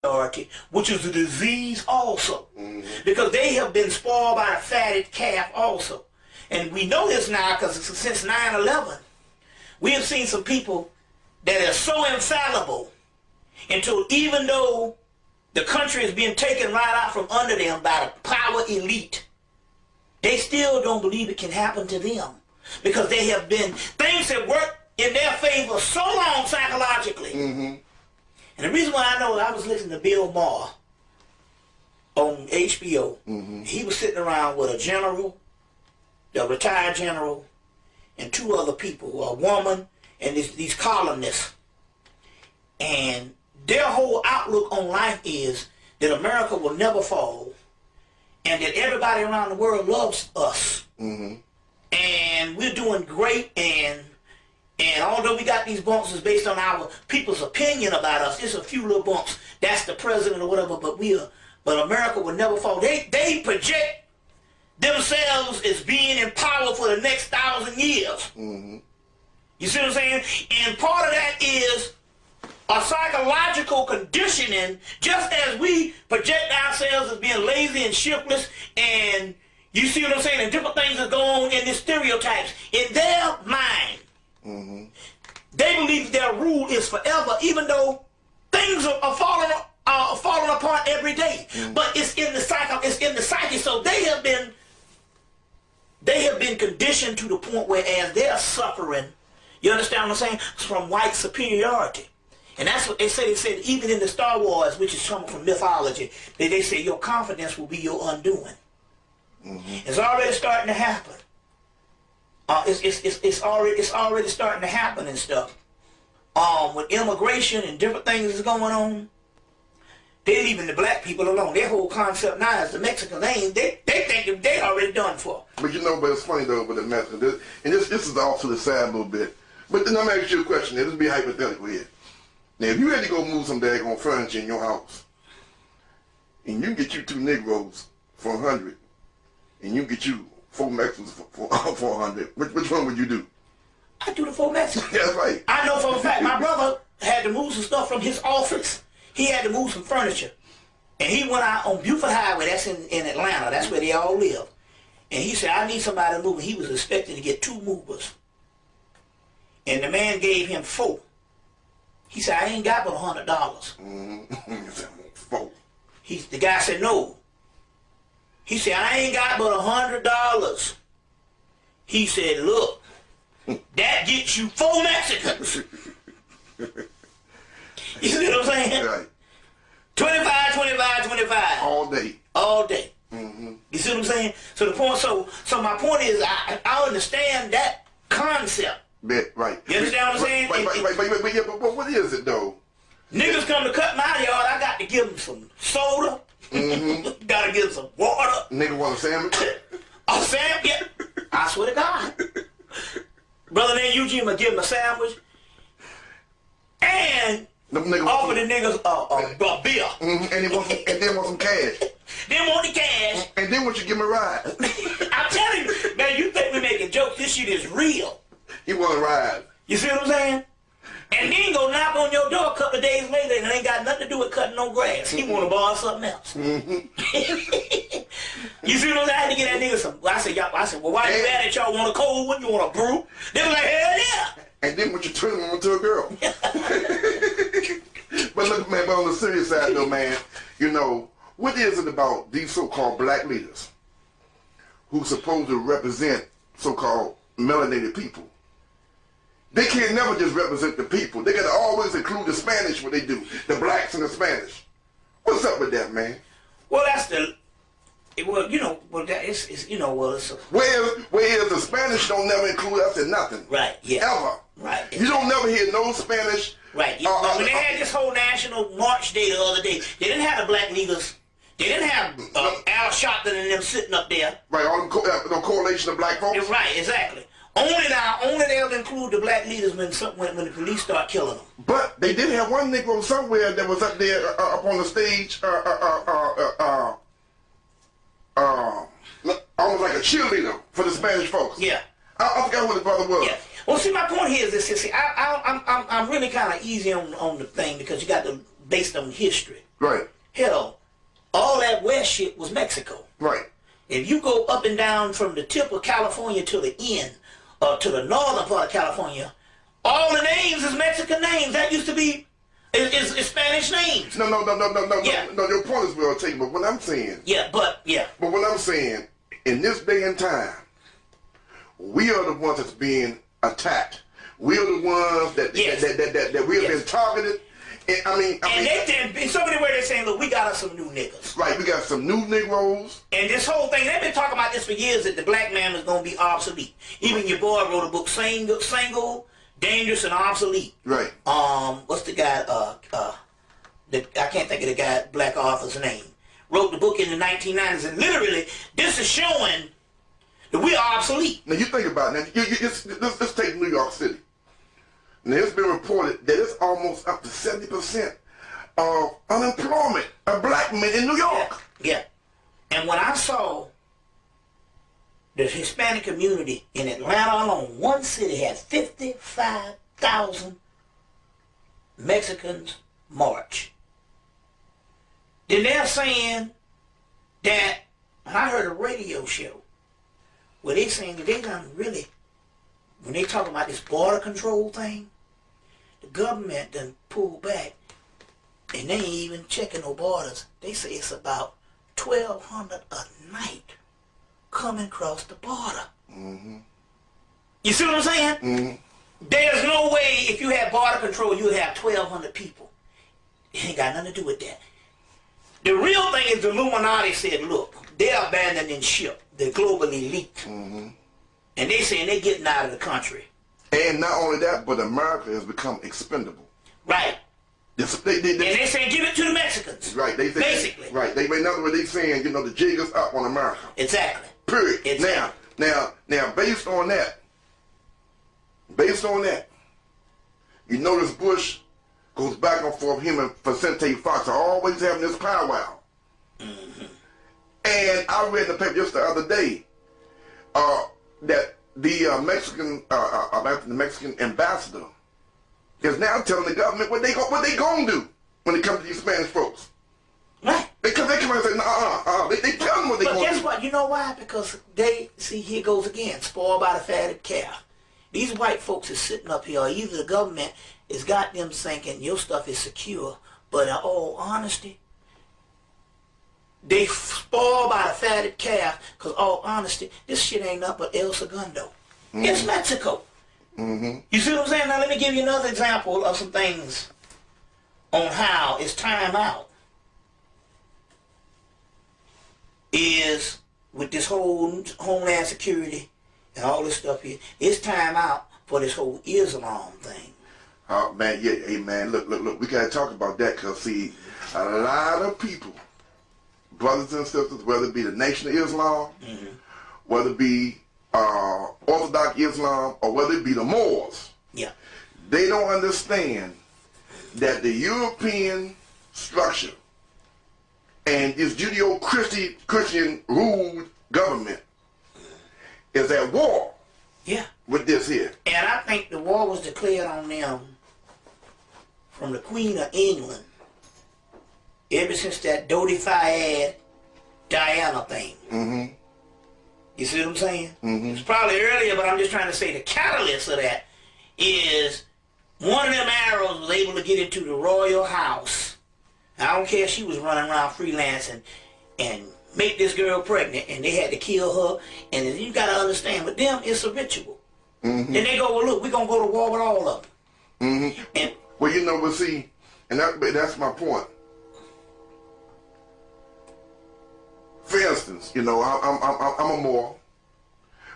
superiority, which is a disease also. Because they have been spoiled by a fatted calf also. And we know this now because since 9/11, we have seen some people that are so infallible until even though the country is being taken right out from under them by the power elite, they still don't believe it can happen to them. Because they have been, things have worked in their favor so long psychologically. And the reason why I know, I was listening to Bill Maher on HBO. He was sitting around with a general, a retired general, and two other people, a woman and these columnists. And their whole outlook on life is that America will never fall and that everybody around the world loves us. And we're doing great, and although we got these bumps is based on our people's opinion about us, it's a few little bumps. That's the president or whatever, but America will never fall. They project themselves as being in power for the next 1,000 years. You see what I'm saying? And part of that is a psychological conditioning, just as we project ourselves as being lazy and shiftless, and you see what I'm saying, and different things that go on in these stereotypes. In their mind, they believe their rule is forever, even though things are falling apart every day. But it's in the psyche, so they have been conditioned to the point where as they're suffering, you understand what I'm saying, from white superiority. And that's what they say. They said even in the Star Wars, which is coming from mythology, they say your confidence will be your undoing. It's already starting to happen. It's already starting to happen and stuff. With immigration and different things that's going on, they're leaving the black people alone. Their whole concept now is the Mexicans. They think they already done for. But you know, but it's funny though with the Mexicans, and this is off to the side a little bit. But then I'm asking you a question. This be hypothetical here. Now, if you had to go move some daggone furniture in your house, and you get you 2 Negroes for 100, and you get you 4 Mexicans for 100, which one would you do? I do the 4 Mexicans. That's right. I know for a fact my brother had to move some stuff from his office. He had to move some furniture. And he went out on Buford Highway, that's in Atlanta, that's where they all live. And he said, I need somebody to move. And he was expecting to get 2 movers. And the man gave him 4. He said, I ain't got but $100. The guy said, no. He said, I ain't got but $100. He said, look, that gets you 4 Mexicans. You see what I'm saying? Right. 25, 25, 25. All day. All day. You see what I'm saying? So the point, so my point is, I understand that concept. Right. You understand what I'm saying? But what is it though? Niggas come to cut my yard, I got to give them some soda. Gotta give them some water. Nigga want a sandwich? A sandwich? Yeah. I swear to God. Brother named Eugene, I'm gonna give him a sandwich. And offer the niggas a beer. And then want some cash. Then want the cash. And then want you to give him a ride. I'm telling you, man, you think we making jokes, this shit is real. He want to ride. You see what I'm saying? And then go knock on your door a couple of days later and it ain't got nothing to do with cutting no grass. He want to borrow something else. You see what I'm saying? I had to get that nigga some. I said, well, why you mad at y'all want a cold one? You want a brew? They was like, hell yeah. And then what you turn them into a girl. But look, man, but on the serious side though, man, you know, what is it about these so-called black leaders who supposed to represent so-called melanated people? They can't never just represent the people. They gotta always include the Spanish when they do. The blacks and the Spanish. What's up with that, man? Well, that's the, well, you know, well, that it's you know, well, it's a, whereas the Spanish don't never include us in nothing. Right, yeah. Ever. Right. You don't never hear no Spanish. Right. When they had this whole national march day the other day, they didn't have the black leaders. They didn't have Al Sharpton and them sitting up there. Right, all the correlation of black folks. Right, exactly. Only they'll include the black leaders when the police start killing them. But they did have one Negro somewhere that was up there up on the stage, almost like a cheerleader for the Spanish folks. Yeah. I forgot who the brother was. Yeah. Well, see, my point here is this. See, I'm really kind of easy on the thing because you got the based on history. Right. Hell, all that west shit was Mexico. Right. If you go up and down from the tip of California to the end, or to the northern part of California, all the names is Mexican names. That used to be is Spanish names. No. Yeah. No. Your point is well taken, but what I'm saying. Yeah, but yeah. But what I'm saying, in this day and time, we are the ones that's being attacked. We are the ones that Yes. that we have been targeted. And I mean, in so many words, they're saying, look, we got us some new niggas. right, we got some new Negroes. And this whole thing, they've been talking about this for years, that the black man was going to be obsolete. Even your boy wrote a book, Single, Dangerous, and Obsolete. Right. What's the guy, I can't think of the guy, black author's name. Wrote the book in the 1990s, and literally, this is showing that we are obsolete. Now you think about it. Now, let's take New York City. Now it's been reported that it's almost up to 70% of unemployment of black men in New York. Yeah. And when I saw the Hispanic community in Atlanta alone, one city had 55,000 Mexicans march. Then they're saying that, and I heard a radio show where they saying that they done really, when they talk about this border control thing, the government done pulled back and they ain't even checking no borders. They say it's about 1,200 a night coming across the border. Mm-hmm. You see what I'm saying? Mm-hmm. There's no way if you had border control you would have 1,200 people. It ain't got nothing to do with that. The real thing is the Illuminati said, look, they're abandoning ship, the global elite. Mm-hmm. And they saying they're getting out of the country. And not only that, but America has become expendable. Right. And they saying give it to the Mexicans. Right. They say, basically. Right. In other words, they saying, the jig is up on America. Exactly. Period. Exactly. Now, based on that, you notice Bush goes back and forth, him and Vicente Fox are always having this powwow. Mm-hmm. And I read in the paper just the other day that the Mexican ambassador is now telling the government what they gonna do when it comes to these Spanish folks. Right. Because they come out and say, they tell them what they gonna do. But guess what? You know why? Because they, see, here goes again, spoiled by the fatted calf. These white folks is sitting up here, or either the government has got them thinking your stuff is secure, but in all honesty, they spoiled by the fatted calf, because all honesty, this shit ain't nothing but El Segundo. Mm-hmm. It's Mexico. Mm-hmm. You see what I'm saying? Now let me give you another example of some things on how it's time out. Is with this whole homeland security and all this stuff here, it's time out for this whole Islam thing. Oh man, yeah, hey man, look, we gotta talk about that, because see, a lot of people, brothers and sisters, whether it be the Nation of Islam, mm-hmm. whether it be Orthodox Islam, or whether it be the Moors, yeah, they don't understand that the European structure and this Judeo-Christian ruled government is at war. Yeah. With this here. And I think the war was declared on them from the Queen of England ever since that Dodi Diana thing. Mm-hmm. You see what I'm saying? Mm-hmm. It's probably earlier, but I'm just trying to say the catalyst of that is one of them arrows was able to get into the royal house. I don't care if she was running around freelancing and make this girl pregnant and they had to kill her. And you got to understand, with them, it's a ritual. Mm-hmm. Then they go, well, look, we're going to go to war with all of them. Mm-hmm. And, well, but see, and that's my point. For instance, I'm a Moor,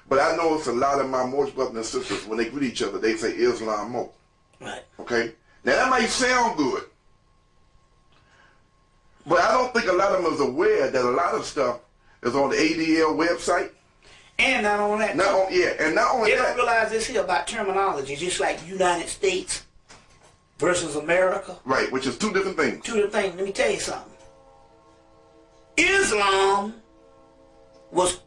but I know it's a lot of my Moorish brothers and sisters, when they greet each other, they say Islam Mo. Right. Okay? Now, that might sound good. But I don't think a lot of them is aware that a lot of stuff is on the ADL website. And not only that. And not only they that. They don't realize this here about terminology, just like United States versus America. Right, which is two different things. Two different things. Let me tell you something. Islam was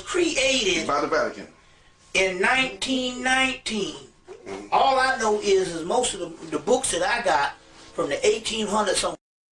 created by the Vatican in 1919. Mm-hmm. All I know is most of the books that I got from the 1800s on.